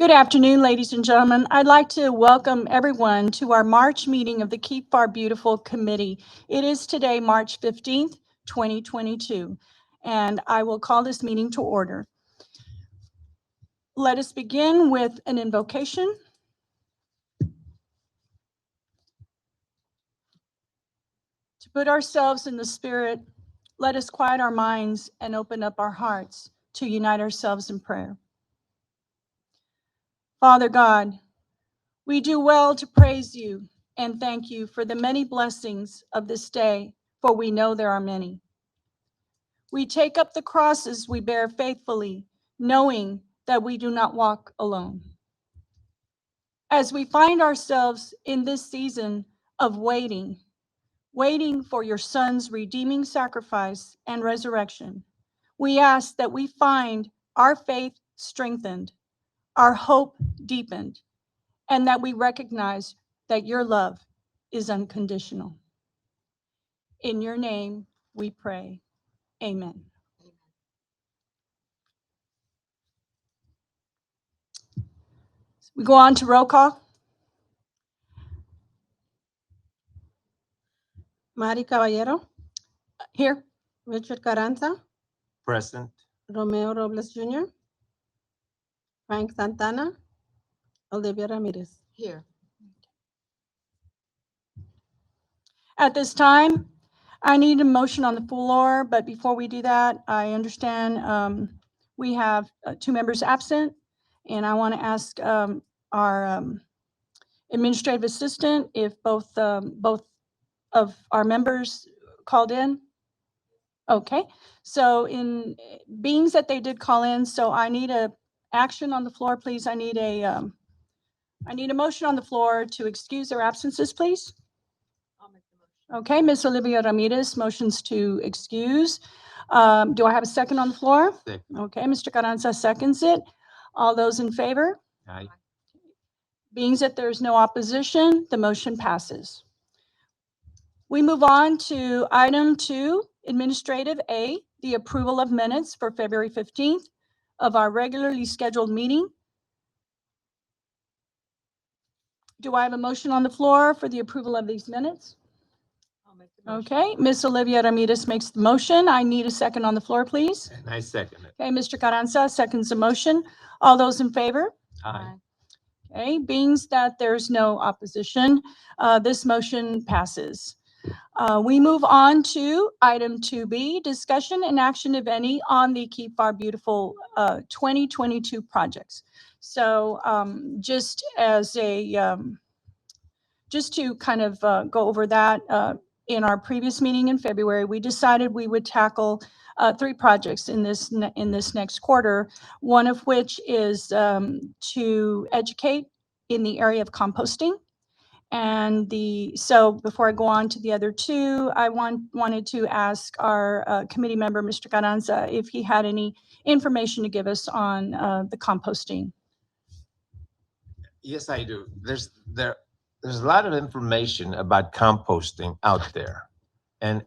Good afternoon, ladies and gentlemen. I'd like to welcome everyone to our March meeting of the Keep Pharr Beautiful Committee. It is today, March 15th, 2022, and I will call this meeting to order. Let us begin with an invocation. To put ourselves in the spirit, let us quiet our minds and open up our hearts to unite ourselves in prayer. Father God, we do well to praise you and thank you for the many blessings of this day, for we know there are many. We take up the crosses we bear faithfully, knowing that we do not walk alone. As we find ourselves in this season of waiting for your Son's redeeming sacrifice and resurrection, we ask that we find our faith strengthened, our hope deepened, and that we recognize that your love is unconditional. In your name we pray. Amen. We go on to roll call. Mari Caballero, Here. Richard Carranza, Present. Romeo Robles Jr., Frank Santana, Olivia Ramirez. Here. At this time, I need a motion on the floor, but before we do that, I understand we have two members absent, and I want to ask our administrative assistant if both of our members called in. Okay, so in beings that they did call in, so I need a action on the floor, please. I need a motion on the floor to excuse their absences, please. Okay, Ms. Olivia Ramirez motions to excuse. Do I have a second on the floor? Second. Okay, Mr. Carranza seconds it. All those in favor? Aye. Being that there's no opposition, the motion passes. We move on to item 2, Administrative A, the approval of minutes for February 15th of our regularly scheduled meeting. Do I have a motion on the floor for the approval of these minutes? I'll make the motion. Okay, Ms. Olivia Ramirez makes the motion. I need a second on the floor, please. And I second it. Okay, Mr. Carranza seconds the motion. All those in favor? Aye. Okay, being that there's no opposition, this motion passes. We move on to item 2B, discussion and action, if any, on the Keep Pharr Beautiful 2022 projects. So just as a, just to kind of go over that, in our previous meeting in February, we decided we would tackle 3 projects in this next quarter, one of which is to educate in the area of composting. And so before I go on to the other 2, I wanted to ask our committee member, Mr. Carranza, if he had any information to give us on the composting. Yes, I do. There's a lot of information about composting out there. And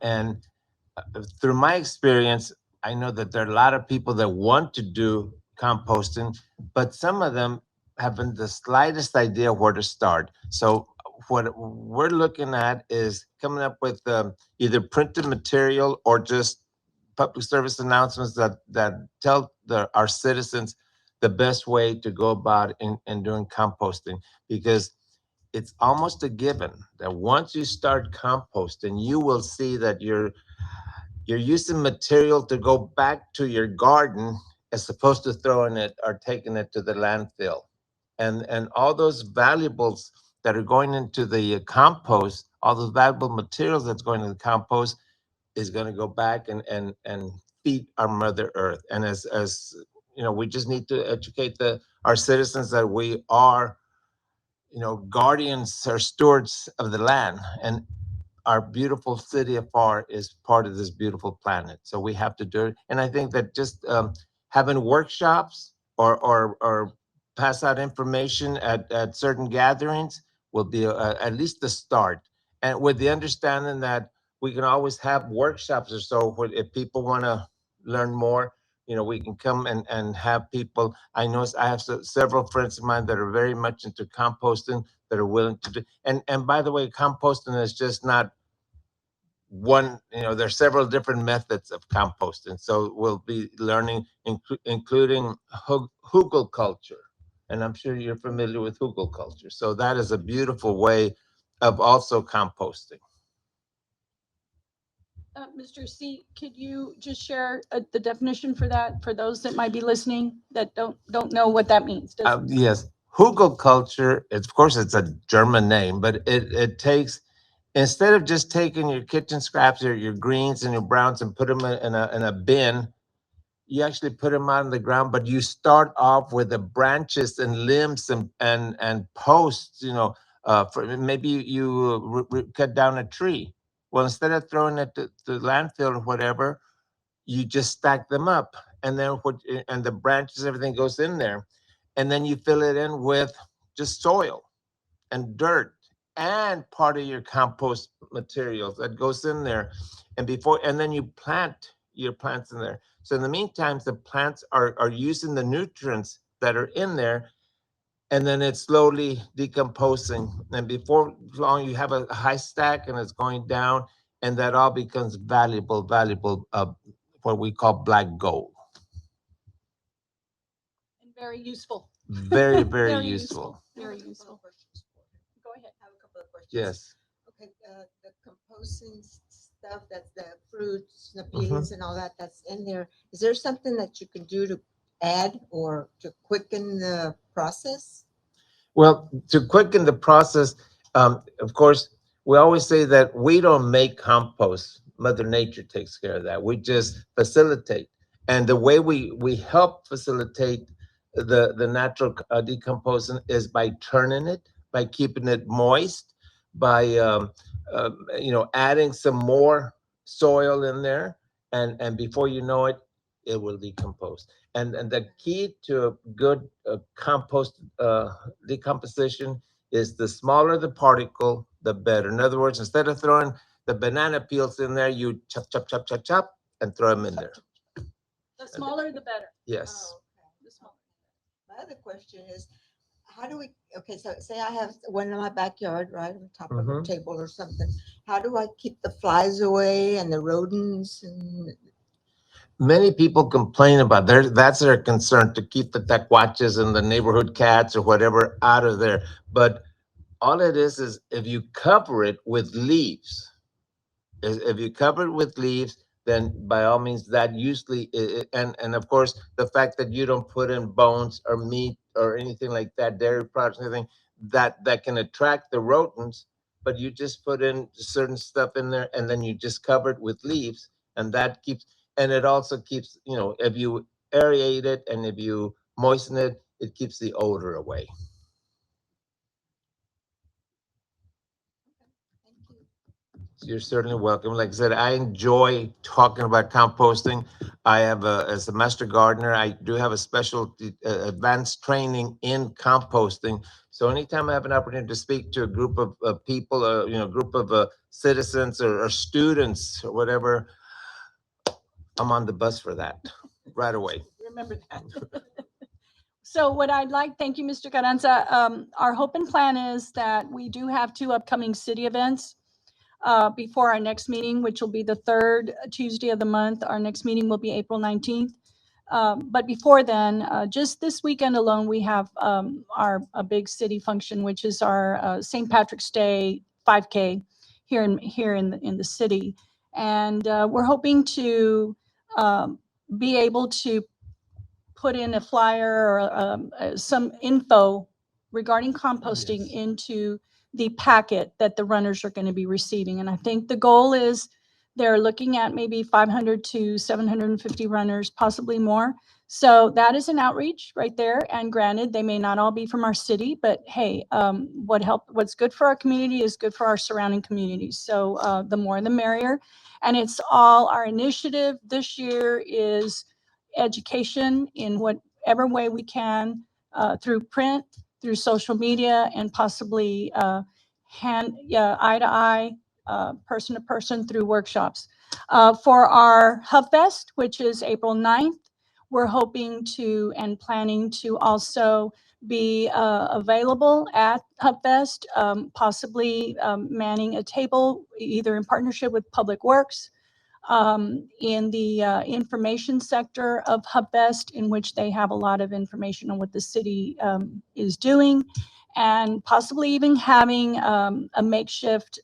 through my experience, I know that there are a lot of people that want to do composting, but some of them haven't the slightest idea where to start. So what we're looking at is coming up with either printed material or just public service announcements that tell our citizens the best way to go about in doing composting, because it's almost a given that once you start composting, you will see that you're using material to go back to your garden as opposed to throwing it or taking it to the landfill. And all those valuables that are going into the compost, all those valuable materials that's going to the compost is going to go back and feed our Mother Earth. And as you know, we just need to educate our citizens that we are, guardians or stewards of the land, and our beautiful city of Pharr is part of this beautiful planet. So we have to do it. And I think that just having workshops or pass out information at certain gatherings will be at least the start. And with the understanding that we can always have workshops or so if people want to learn more, we can come and have people. I know I have several friends of mine that are very much into composting that are willing to do. And by the way, composting is just not one. There's several different methods of composting. So we'll be learning, including hugel culture. And I'm sure you're familiar with hugel culture. So that is a beautiful way of also composting. Mr. C, could you just share the definition for that for those that might be listening that don't know what that means? Yes, hugel culture. Of course, it's a German name, but it takes, instead of just taking your kitchen scraps or your greens and your browns and put them in a bin, you actually put them out on the ground, but you start off with the branches and limbs and posts. For maybe you cut down a tree. Well, instead of throwing it to the landfill or whatever, you just stack them up, and then and the branches, everything goes in there, and then you fill it in with just soil and dirt and part of your compost materials that goes in there, and then you plant your plants in there. So in the meantime, the plants are using the nutrients that are in there, and then it's slowly decomposing, and before long you have a high stack and it's going down, and that all becomes valuable what we call black gold. And very useful. Very Very useful. Very useful. Go ahead. I have a couple of questions. Yes. Okay, the composting stuff, that's the fruits, the peelings and all that, that's in there. Is there something that you can do to add or to quicken the process? Well, to quicken the process, of course, we always say that we don't make compost. Mother Nature takes care of that. We just facilitate. And the way we help facilitate the natural decomposing is by turning it, by keeping it moist, by adding some more soil in there, and before you know it, it will decompose. And the key to a good compost decomposition is the smaller the particle, the better. In other words, instead of throwing the banana peels in there, you chop, and throw them in there. The smaller, the better. Yes. Oh, okay. The smaller. My other question is, how do we, okay, so say I have one in my backyard, right, on top of a Mhm. table or something. How do I keep the flies away and the rodents and Many people complain about that's their concern, to keep the tacuaches and the neighborhood cats or whatever out of there. But all it is if you cover it with leaves, if you cover it with leaves, then by all means that usually and of course the fact that you don't put in bones or meat or anything like that, dairy products, anything that can attract the rodents, but you just put in certain stuff in there and then you just cover it with leaves, and that keeps, and it also keeps, if you aerate it and if you moisten it, it keeps the odor away. thank you. You're certainly welcome. Like I said, I enjoy talking about composting. As a master gardener, I do have a special advanced training in composting. So anytime I have an opportunity to speak to a group of people, group of citizens or students or whatever, I'm on the bus for that right away. Remember that. So what I'd like, thank you, Mr. Carranza. Our hope and plan is that we do have 2 upcoming city events before our next meeting, which will be the 3rd Tuesday of the month. Our next meeting will be April 19th. But before then, just this weekend alone, we have a big city function, which is our St. Patrick's Day 5K here in the city, and we're hoping to be able to put in a flyer or some info regarding composting Yes. into the packet that the runners are going to be receiving. And I think the goal is they're looking at maybe 500 to 750 runners, possibly more. So that is an outreach right there. And granted, they may not all be from our city, but hey, what's good for our community is good for our surrounding communities. So the more the merrier. And it's all our initiative this year is education in whatever way we can, through print, through social media, and possibly eye to eye, person to person through workshops. For our Hub Fest, which is April 9th, we're hoping to and planning to also be available at HubFest, possibly manning a table, either in partnership with Public Works, in the information sector of HubFest, in which they have a lot of information on what the city is doing, and possibly even having a makeshift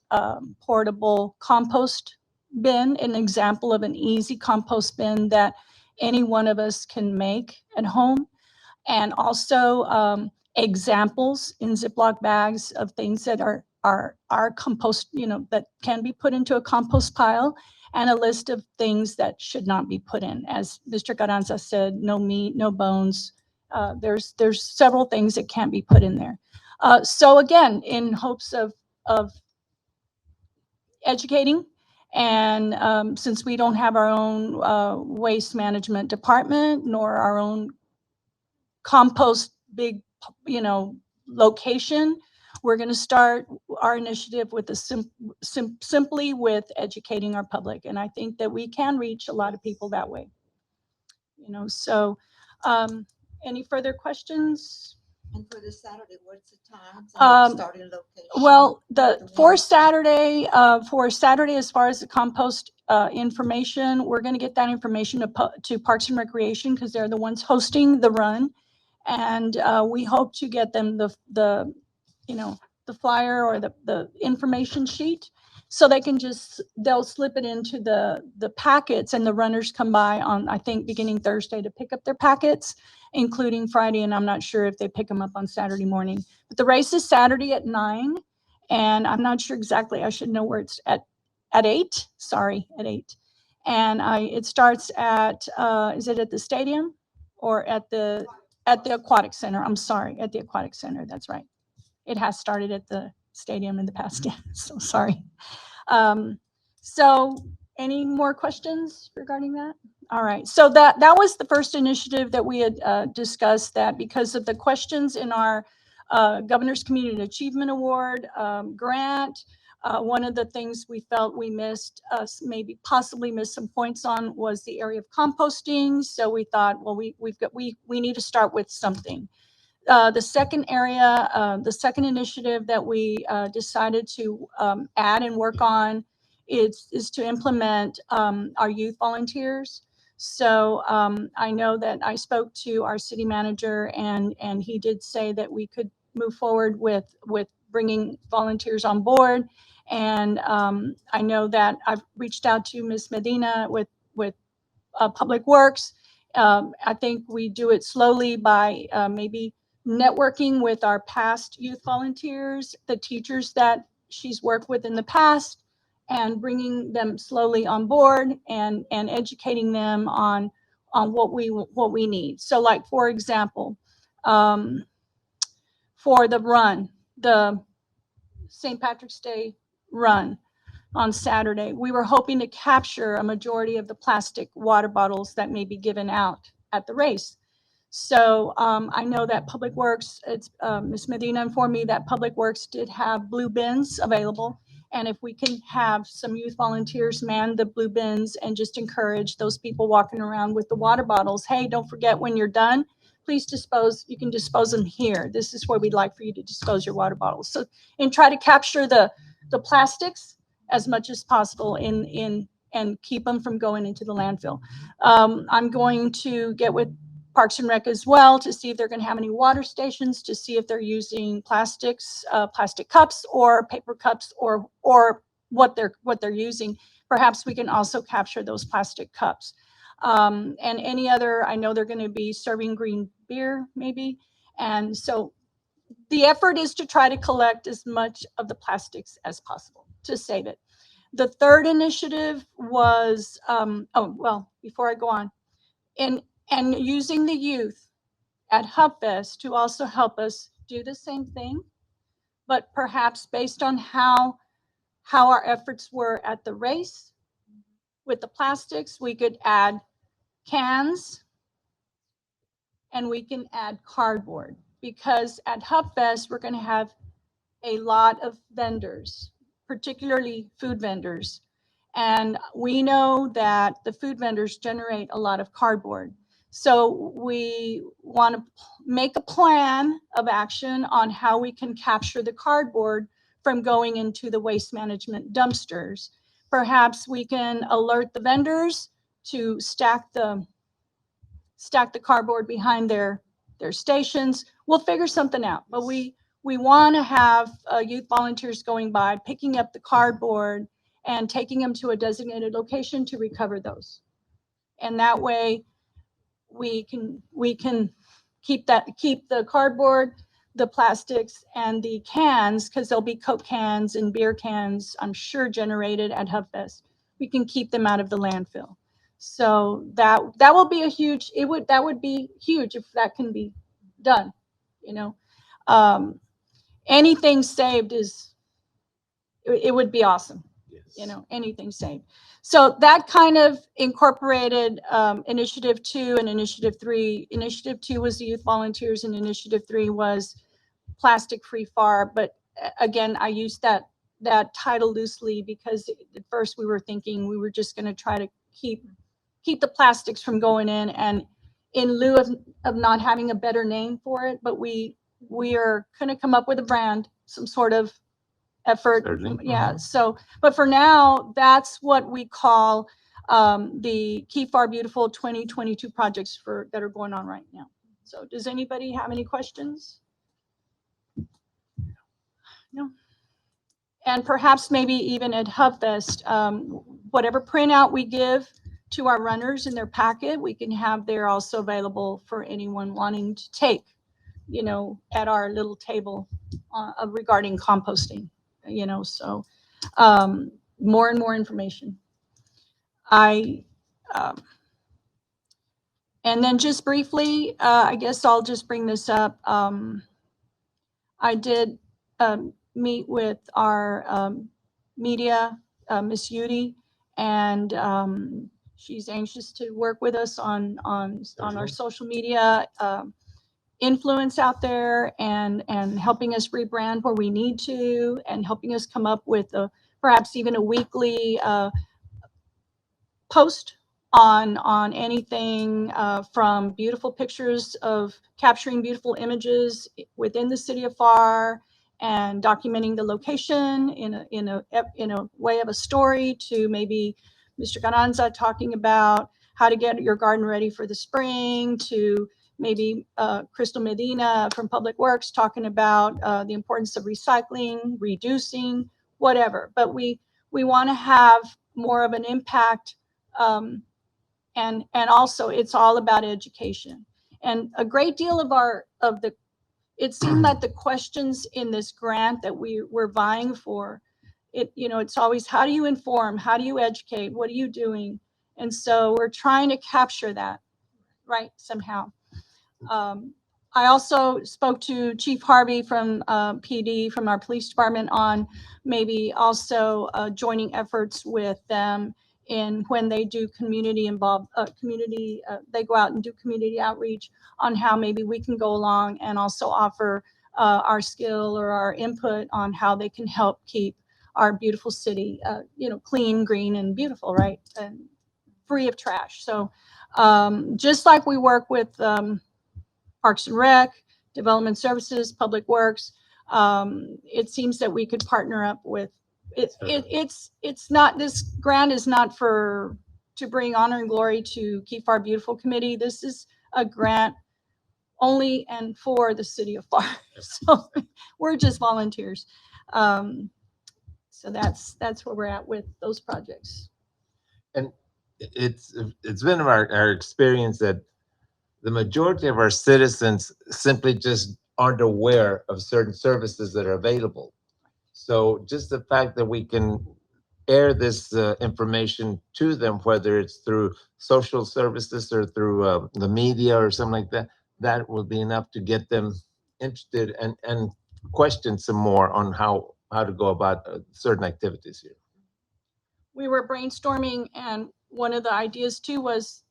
portable compost bin, an example of an easy compost bin that any one of us can make at home, and also examples in Ziploc bags of things that are compost, that can be put into a compost pile, and a list of things that should not be put in. As Mr. Carranza said, no meat, no bones. There's several things that can't be put in there. So again, in hopes of educating, and since we don't have our own waste management department nor our own compost big, location, we're going to start our initiative with simply with educating our public. And I think that we can reach a lot of people that way. So any further questions? And for this Saturday, what's the time? Starting location? Well, for when? Saturday, as far as the compost information, we're going to get that information to Parks and Recreation, because they're the ones hosting the run. And we hope to get them the flyer or the information sheet, so they'll slip it into the packets, and the runners come by on, I think, beginning Thursday to pick up their packets, including Friday, and I'm not sure if they pick them up on Saturday morning. But the race is Saturday at 9, and I'm not sure exactly. I should know where it's at 8. Sorry, at 8. And it starts at is it at the stadium or at the aquatic center? I'm sorry, at the aquatic center. That's right. It has started at the stadium in the past. Yeah, so sorry. So any more questions regarding that? All right. So that was the first initiative that we had discussed, that because of the questions in our Governor's Community Achievement Award grant, one of the things we felt we missed, possibly missed some points on, was the area of composting. So we thought, well, we need to start with something. The second area, the second initiative that we decided to add and work on is to implement our youth volunteers. So I know that I spoke to our city manager, and he did say that we could move forward with bringing volunteers on board. And I know that I've reached out to Ms. Medina with Public Works. I think we do it slowly by maybe networking with our past youth volunteers, the teachers that she's worked with in the past, and bringing them slowly on board and educating them on what we need. So, like, for example, for the run, the St. Patrick's Day run on Saturday, we were hoping to capture a majority of the plastic water bottles that may be given out at the race. So I know that Public Works, Ms. Medina informed me that Public Works did have blue bins available. And if we can have some youth volunteers man the blue bins and just encourage those people walking around with the water bottles, hey, don't forget, when you're done, please you can dispose them here. This is where we'd like for you to dispose your water bottles. So, and try to capture the plastics as much as possible and keep them from going into the landfill. I'm going to get with Parks and Rec as well to see if they're going to have any water stations, to see if they're using plastic cups or paper cups, or what they're using. Perhaps we can also capture those plastic cups. And any other, I know they're going to be serving green beer maybe. And so the effort is to try to collect as much of the plastics as possible to save it. The third initiative was, before I go on, and using the youth at HubFest to also help us do the same thing, but perhaps based on how our efforts were at the race with the plastics, we could add cans and we can add cardboard, because at HubFest, we're going to have a lot of vendors, particularly food vendors. And we know that the food vendors generate a lot of cardboard. So we want to make a plan of action on how we can capture the cardboard from going into the waste management dumpsters. Perhaps we can alert the vendors to stack the cardboard behind their stations. We'll figure something out, but we want to have youth volunteers going by, picking up the cardboard and taking them to a designated location to recover those. And that way we can keep the cardboard, the plastics, and the cans, because there'll be Coke cans and beer cans, I'm sure, generated at HubFest. We can keep them out of the landfill. So that will be a huge, that would be huge if that can be done, you know. Anything saved it would be awesome. Yes. You know, anything saved. So that kind of incorporated Initiative 2 and Initiative 3. Initiative 2 was the youth volunteers, and Initiative 3 was plastic-free Pharr. But again, I used that title loosely because at first we were thinking we were just going to try to keep the plastics from going in, and in lieu of not having a better name for it. But we are going to come up with a brand, some sort of effort. Certainly. Yeah. So, but for now, that's what we call the Keep Pharr Beautiful 2022 projects that are going on right now. So does anybody have any questions? No. And perhaps maybe even at HubFest, whatever printout we give to our runners in their packet, we can have there also available for anyone wanting to take, you know, at our little table regarding composting. You know, so more and more information. And then just briefly, I guess I'll just bring this up. I did meet with our media, Miss Yudi, and she's anxious to work with us on our social media influence out there, and helping us rebrand where we need to, and helping us come up with perhaps even a weekly post on anything from beautiful pictures of capturing beautiful images within the city of Pharr, and documenting the location in a way of a story, to maybe Mr. Carranza talking about how to get your garden ready for the spring, to maybe Crystal Medina from Public Works talking about the importance of recycling, reducing, whatever. But we want to have more of an impact, and also it's all about education. And a great deal it seemed that the questions in this grant that we're vying for, it's always, how do you inform? How do you educate? What are you doing? And so we're trying to capture that, right, somehow. I also spoke to Chief Harvey from PD, from our police department, on maybe also joining efforts with them in when they do community involved, they go out and do community outreach, on how maybe we can go along and also offer our skill or our input on how they can help keep our beautiful city, clean, green, and beautiful, right? And free of trash. So just like we work with Parks and Rec, Development Services, Public Works, it seems that we could partner up with it. It's not, this grant is not to bring honor and glory to Keep Pharr Beautiful Committee. This is a grant only and for the city of Pharr. So we're just volunteers. So that's where we're at with those projects. And it's been our experience that the majority of our citizens simply just aren't aware of certain services that are available. So just the fact that we can air this information to them, whether it's through social services or through the media or something like that, that will be enough to get them interested and question some more on how to go about certain activities here. We were brainstorming, and one of the ideas too was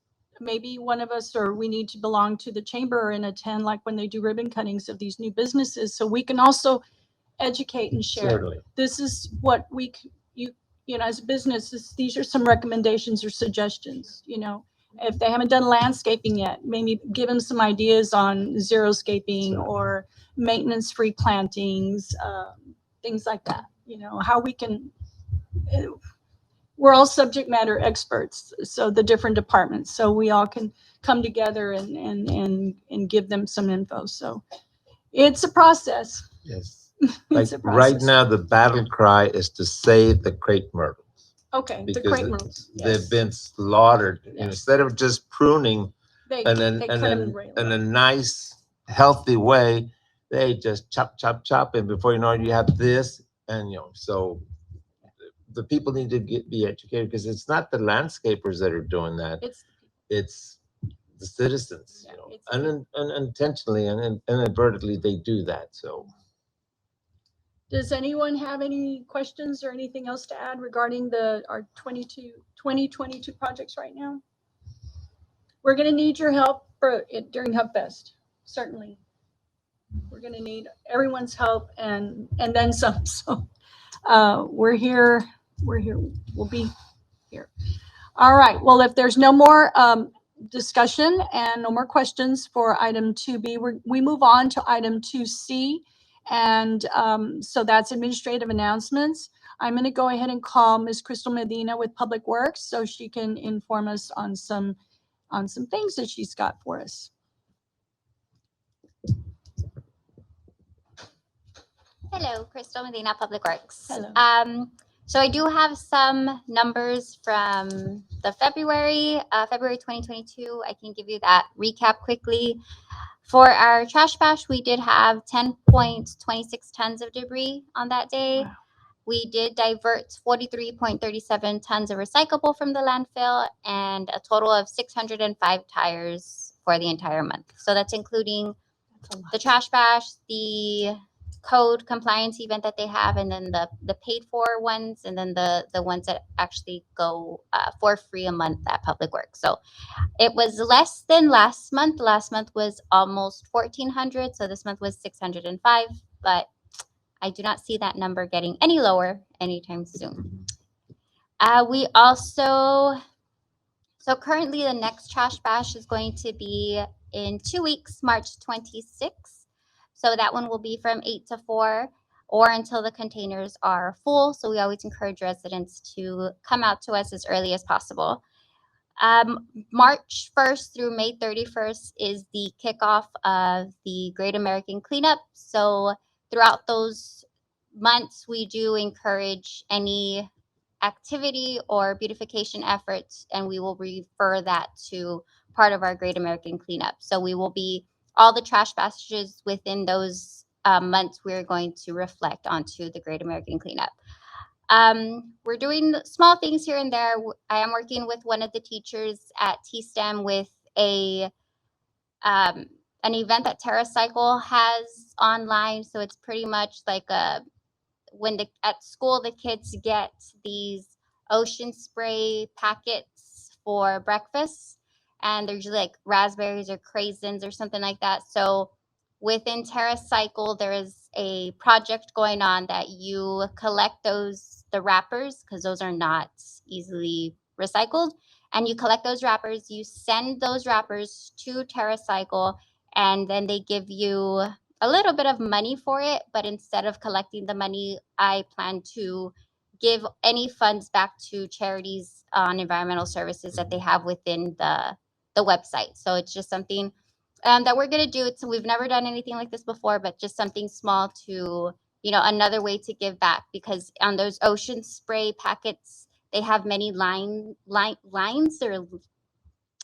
maybe one of us, or we need to belong to the chamber and attend, like when they do ribbon cuttings of these new businesses, so we can also educate and share. Certainly. This is what you know, as a business, these are some recommendations or suggestions, If they haven't done landscaping yet, maybe give them some ideas on xeriscaping or maintenance-free plantings, things like that. You know, how we can, we're all subject matter experts, so the different departments, so we all can come together and give them some info. So it's a process. Yes. Like It's a right process. now, the battle cry is to save the crepe myrtles. Okay, the Because crepe it- myrtles. They've Yes. been slaughtered. You know, Yes. instead of just pruning They in cut them right a away. nice, healthy way, they just chop, chop, chop, and before you know it, you have this, and you know, so the people need to be educated because it's not the landscapers that are doing that; It's it's the citizens. Yeah, You know, it's the unintentionally and inadvertently they do that. So Does anyone have any questions or anything else to add regarding our 2022 projects right now? We're going to need your help during HubFest, certainly. We're going to need everyone's help and then some. So we're here. We'll be here. All right. Well, if there's no more discussion and no more questions for item 2B, we move on to item 2C. And so that's administrative announcements. I'm going to go ahead and call Ms. Crystal Medina with Public Works so she can inform us on some things that she's got for us. Hello, Crystal Medina, Public Works. Hello. So I do have some numbers from the February 2022. I can give you that recap quickly. For our trash bash, we did have 10.26 tons of debris on that day. Wow. We did divert 43.37 tons of recyclable from the landfill and a total of 605 tires for the entire month. So that's including the trash bash, the code compliance event that they have, and then the paid for ones, and then the ones that actually go for free a month at Public Works. So it was less than last month. Last month was almost 1,400, so this month was 605, but I do not see that number getting any lower anytime soon. We also, so currently the next trash bash is going to be in 2 weeks, March 26th. So that one will be from 8 to 4 or until the containers are full. So we always encourage residents to come out to us as early as possible. March 1st through May 31st is the kickoff of the Great American Cleanup. So throughout those months, we do encourage any activity or beautification efforts, and we will refer that to part of our Great American Cleanup. So we will be, all the trash bashes within those months, we're going to reflect onto the Great American Cleanup. We're doing small things here and there. I am working with one of the teachers at T-STEM with an event that TerraCycle has online. So it's pretty much like at school, the kids get these ocean spray packets for breakfast, and they're usually like raspberries or craisins or something like that. So within TerraCycle, there is a project going on that you collect the wrappers, because those are not easily recycled, and you collect those wrappers, you send those wrappers to TerraCycle, and then they give you a little bit of money for it. But instead of collecting the money, I plan to give any funds back to charities on environmental services that they have within the website. So it's just something that we're going to do. We've never done anything like this before, but just something small to, another way to give back, because on those ocean spray packets, they have many lines or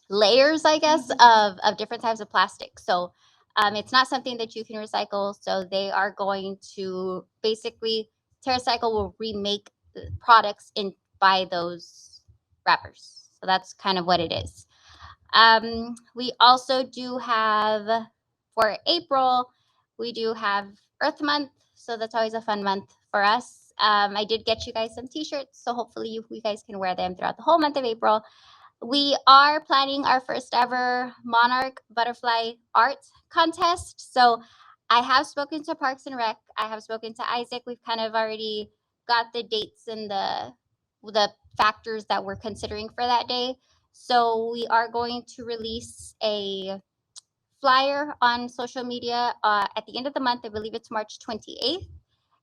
layers, I guess, of different types of plastic. So it's not something that you can recycle. So they are going to basically, TerraCycle will remake the products by those wrappers. So that's kind of what it is. We also do have, for April, we do have Earth Month. So that's always a fun month for us. I did get you guys some t-shirts, so hopefully you guys can wear them throughout the whole month of April. We are planning our first ever Monarch butterfly art contest. So I have spoken to Parks and Rec. I have spoken to Isaac. We've kind of already got the dates and the factors that we're considering for that day. So we are going to release a flyer on social media at the end of the month. I believe it's March 28th.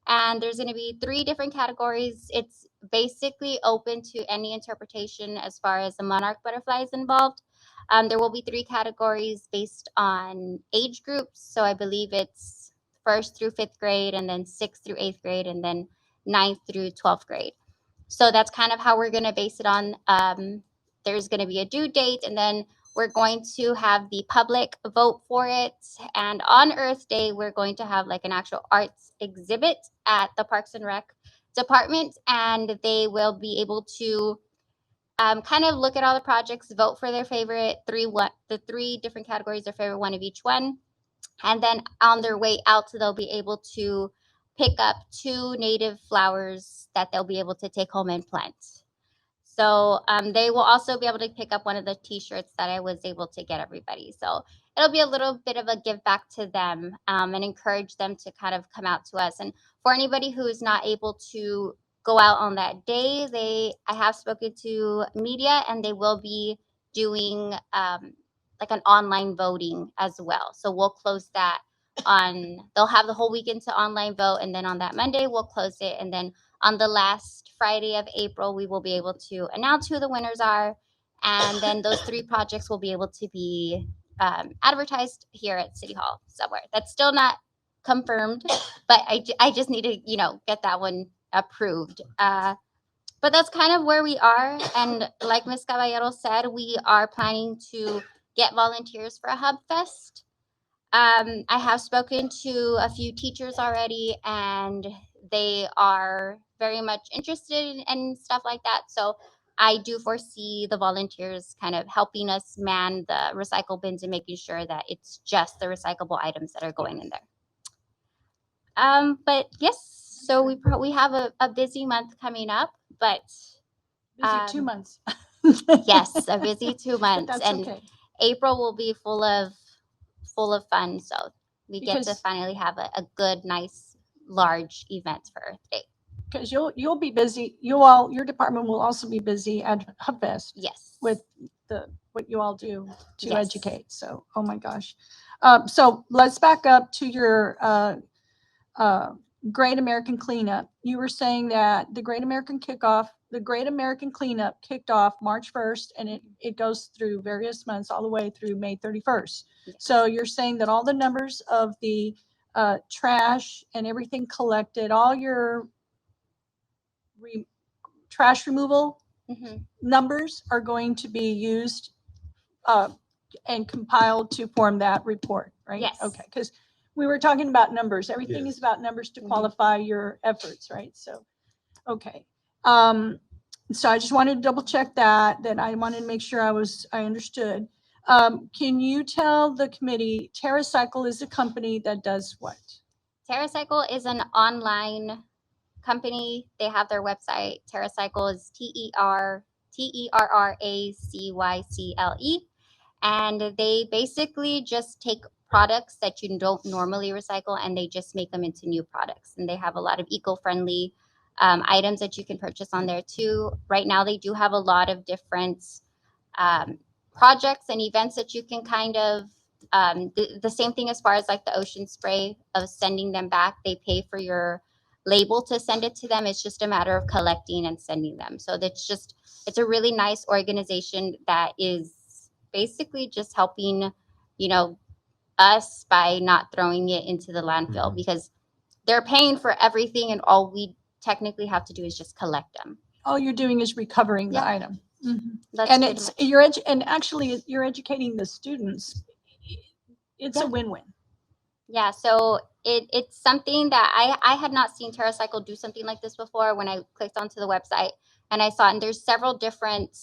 And there's going to be 3 different categories. It's basically open to any interpretation as far as the monarch butterfly is involved. There will be 3 categories based on age groups. So I believe it's 1st through 5th grade, and then 6th through 8th grade, and then 9th through 12th grade. So that's kind of how we're going to base it on. There's going to be a due date, and then we're going to have the public vote for it. And on Earth Day, we're going to have like an actual arts exhibit at the Parks and Rec department. And they will be able to kind of look at all the projects, vote for their favorite the 3 different categories, their favorite one of each one. And then on their way out, they'll be able to pick up 2 native flowers that they'll be able to take home and plant. So they will also be able to pick up one of the T-shirts that I was able to get everybody. So it'll be a little bit of a give back to them and encourage them to kind of come out to us. And for anybody who is not able to go out on that day, I have spoken to media, and they will be doing like an online voting as well. So we'll close that they'll have the whole weekend to online vote, and then on that Monday we'll close it, and then on the last Friday of April, we will be able to announce who the winners are. And then those 3 projects will be able to be advertised here at City Hall somewhere. That's still not confirmed, but I just need to, get that one approved. But that's kind of where we are. And like Ms. Caballero said, we are planning to get volunteers for a Hub Fest. I have spoken to a few teachers already, and they are very much interested in stuff like that. So I do foresee the volunteers kind of helping us man the recycle bins and making sure that it's just the recyclable items that are going in there. But yes, so we have a busy month coming up, but Busy 2 months. yes, a busy 2 But months, that's and okay. April will be full of fun. So we get to Because- finally have a good, nice, large event for Earth Day. Because you'll be busy. Your department will also be busy at HubFest Yes. with what you all do to Yes. educate. So, oh my gosh. So let's back up to your Great American Cleanup. You were saying that the Great American Cleanup kicked off March 1st, and it goes through various months all the way through May 31st. Yes. So you're saying that all the numbers of the trash and everything collected, all your trash removal Mhm. numbers are going to be used and compiled to form that report, right? Yes. Okay, because we were talking about numbers. Everything Yes. is about numbers to Mhm. qualify your efforts, right? So, okay. So I just wanted to double check that I wanted to make sure I understood. Can you tell the committee, TerraCycle is a company that does what? TerraCycle is an online company. They have their website. TerraCycle is TerraCycle, and they basically just take products that you don't normally recycle, and they just make them into new products. And they have a lot of eco-friendly items that you can purchase on there too. Right now, they do have a lot of different projects and events that you can kind of the same thing as far as like the ocean spray of sending them back. They pay for your label to send it to them. It's just a matter of collecting and sending them. So it's a really nice organization that is basically just helping, us by not throwing it into the landfill, Mhm. because they're paying for everything, and all we technically have to do is just collect them. All you're doing is recovering the Yeah. item. Mhm. That's And pretty it's much- and actually you're educating the students. It's Yeah. a win-win. Yeah, so it's something that I had not seen TerraCycle do something like this before when I clicked onto the website, and I saw, and there's several different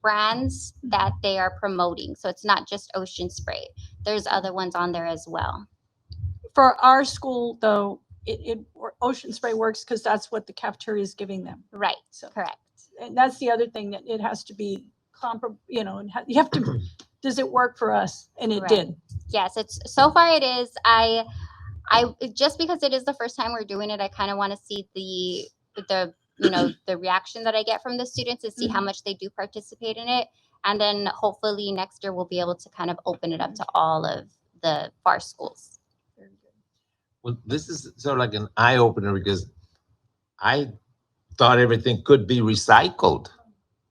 brands that they are promoting. So it's not just Ocean Spray. There's other ones on there as well. For our school, though, Ocean Spray works because that's what the cafeteria is giving them. Right, So, correct. and that's the other thing, that it has to be comparable. You have to. Does it work for us? And it Right. did. Yes, it's so far it is. I just because it is the first time we're doing it, I kind of want to see the the reaction that I get from the students to see how much they do participate in it. And then hopefully next year we'll be able to kind of open it up to all of the Pharr schools. Well, this is sort of like an eye opener because I thought everything could be recycled.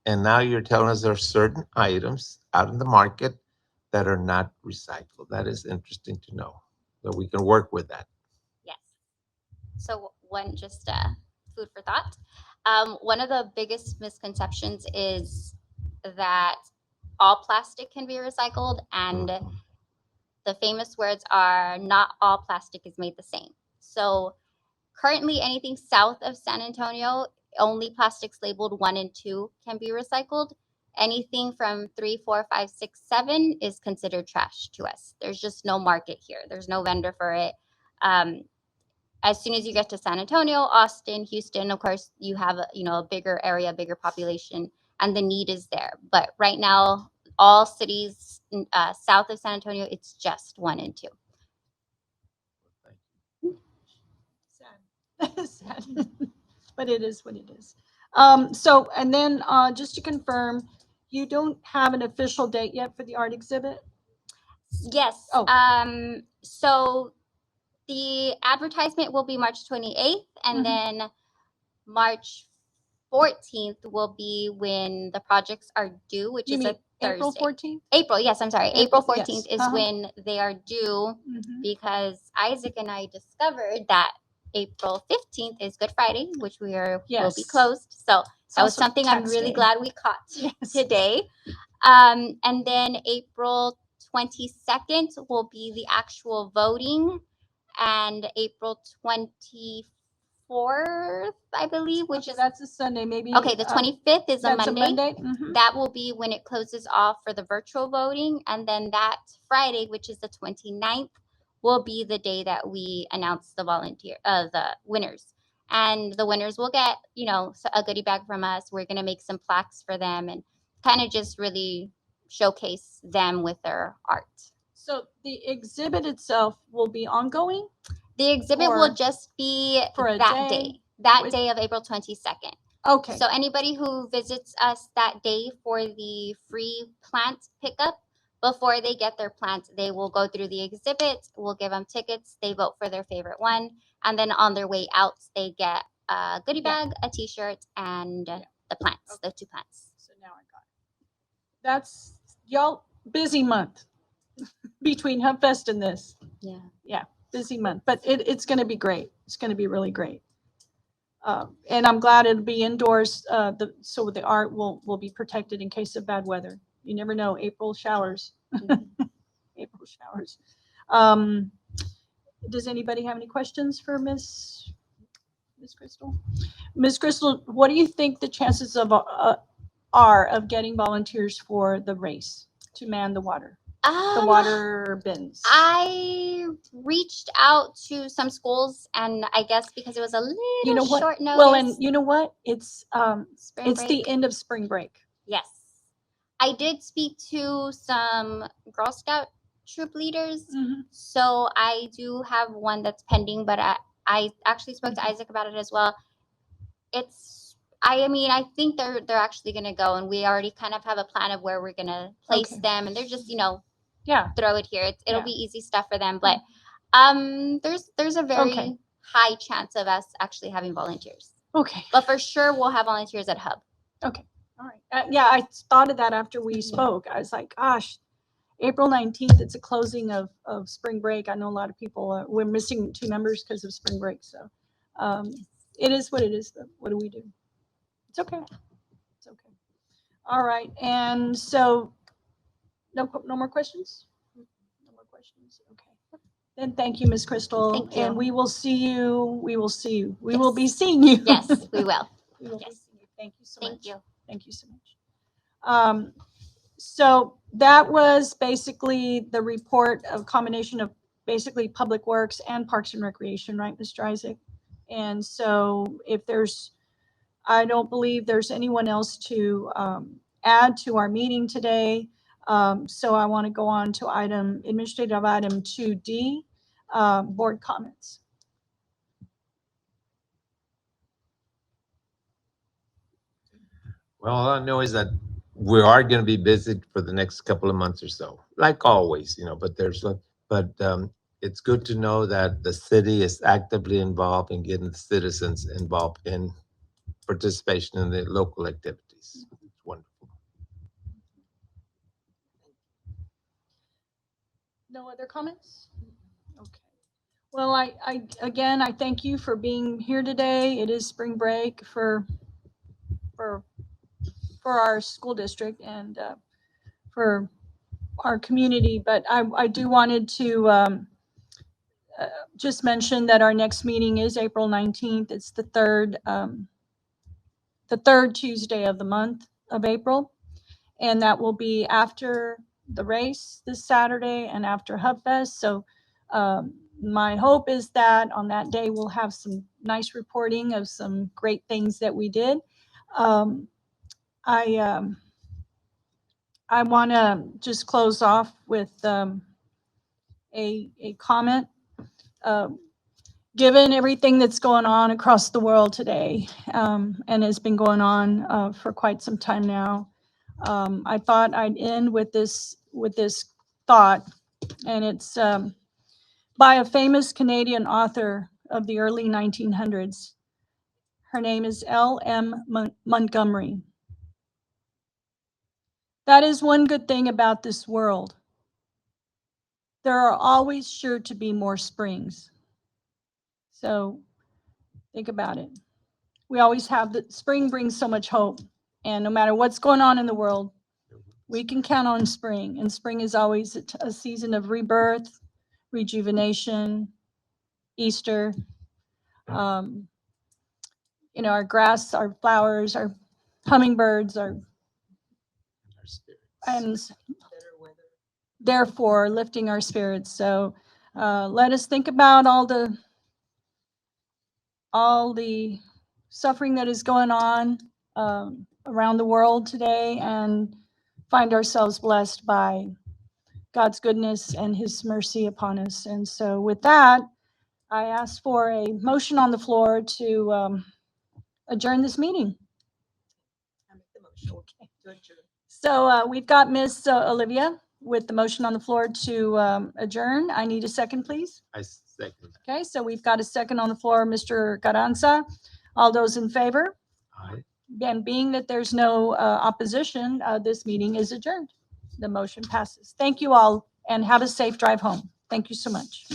And now you're telling us there are certain items out in the market that are not recycled. That is interesting to know, that we can work with that. Yes. So one just food for thought. One of the biggest misconceptions is that all plastic can be recycled, and the famous words are not all plastic is made the same. So currently anything south of San Antonio, only plastics labeled 1 and 2 can be recycled. Anything from 3, 4, 5, 6, 7 is considered trash to us. There's just no market here. There's no vendor for it. As soon as you get to San Antonio, Austin, Houston, of course, you have a bigger area, bigger population, and the need is there. But right now, all cities south of San Antonio, it's just 1 and 2. Sad. But it is what it is. So, and then just to confirm, you don't have an official date yet for the art exhibit? Yes. Oh. So the advertisement will be March 28th, and then March 14th will be when the projects are due, which You is mean a Thursday. April 14th? April, yes, I'm sorry. April 14th yes. is when they are due, because Isaac and I discovered that April 15th is Good Friday, which will be Yes. closed. So It's that was also something I'm tax really day. glad we caught Yes. today. And then April 22nd will be the actual voting, and April 24th, I believe, which Okay, is that's a Sunday, maybe. okay. The 25th is a That's Monday. a Monday? Mhm. That will be when it closes off for the virtual voting, and then that Friday, which is the 29th, will be the day that we announce the winners. And the winners will get, a goodie bag from us. We're gonna make some plaques for them and kind of just really showcase them with their art. So the exhibit itself will be ongoing? The exhibit Or will just be for a that day day, that with- day of April 22nd. Okay. So anybody who visits us that day for the free plant pickup, before they get their plant, they will go through the exhibit. We'll give them tickets. They vote for their favorite one. And then on their way out, they get a goodie bag, a t-shirt, and the plants, the 2 plants. So now I got it. That's y'all busy month between Hub Fest and this. Yeah. Yeah, busy month, but it's going to be great. It's going to be really great. And I'm glad it'll be indoors, so the art will be protected in case of bad weather. You never know, April showers. April showers. Does anybody have any questions for Miss Crystal? Miss Crystal, what do you think the chances are of getting volunteers for the race to man the water bins? I reached out to some schools, and I guess because it was a little short notice. Well, and you know what? It's spring the break. end of spring break. Yes. I did speak to some Girl Scout troop leaders. So I do have one that's pending, but I actually spoke to Isaac about it as well. I think they're actually going to go, and we already kind of have a plan of where we're going to place them, and they're just, throw it here. It'll be easy stuff for them, but there's a very high chance of us actually having volunteers. Okay. But for sure we'll have volunteers at Hub. Okay. All right. Yeah, I thought of that after we spoke. I was like, gosh, April 19th, it's a closing of spring break. I know a lot of people, we're missing 2 members because of spring break. So it is what it is, though. What do we do? It's okay. It's okay. All right. And so no more questions? No more questions. Okay. Then thank you, Ms. Crystal. Thank you. And we will see you. We will see you. We will be seeing you. Yes, we will. We will be Yes. seeing you. Thank you so much. Thank you. Thank you so much. So that was basically the report of combination of basically Public Works and Parks and Recreation, right, Mr. Isaac? And so I don't believe there's anyone else to add to our meeting today. So I want to go on to administrative item 2D, board comments. Well, all I know is that we are going to be busy for the next couple of months or so, like always, but it's good to know that the city is actively involved in getting the citizens involved in participation in the local activities. It's wonderful. No other comments? Okay. Well, again, I thank you for being here today. It is spring break for our school district and for our community. But I do wanted to just mention that our next meeting is April 19th. It's the third Tuesday of the month of April. And that will be after the race this Saturday and after Hub Fest. So my hope is that on that day, we'll have some nice reporting of some great things that we did. I want to just close off with a comment. Given everything that's going on across the world today, and has been going on for quite some time now, I thought I'd end with this thought, and it's by a famous Canadian author of the early 1900s. Her name is L.M. Montgomery. That is one good thing about this world. There are always sure to be more springs. So think about it. We always have the spring brings so much hope. And no matter what's going on in the world, we can count on spring. And spring is always a season of rebirth, rejuvenation, Easter. Our grass, our flowers, our hummingbirds, and therefore lifting our spirits. So let us think about all the suffering that is going on around the world today and find ourselves blessed by God's goodness and his mercy upon us. And so with that, I ask for a motion on the floor to adjourn this meeting. I make the motion. Okay. To adjourn. So we've got Miss Olivia with the motion on the floor to adjourn. I need a second, please. I second. Okay, so we've got a second on the floor, Mr. Carranza. All those in favor? Aye. And being that there's no opposition, this meeting is adjourned. The motion passes. Thank you all and have a safe drive home. Thank you so much.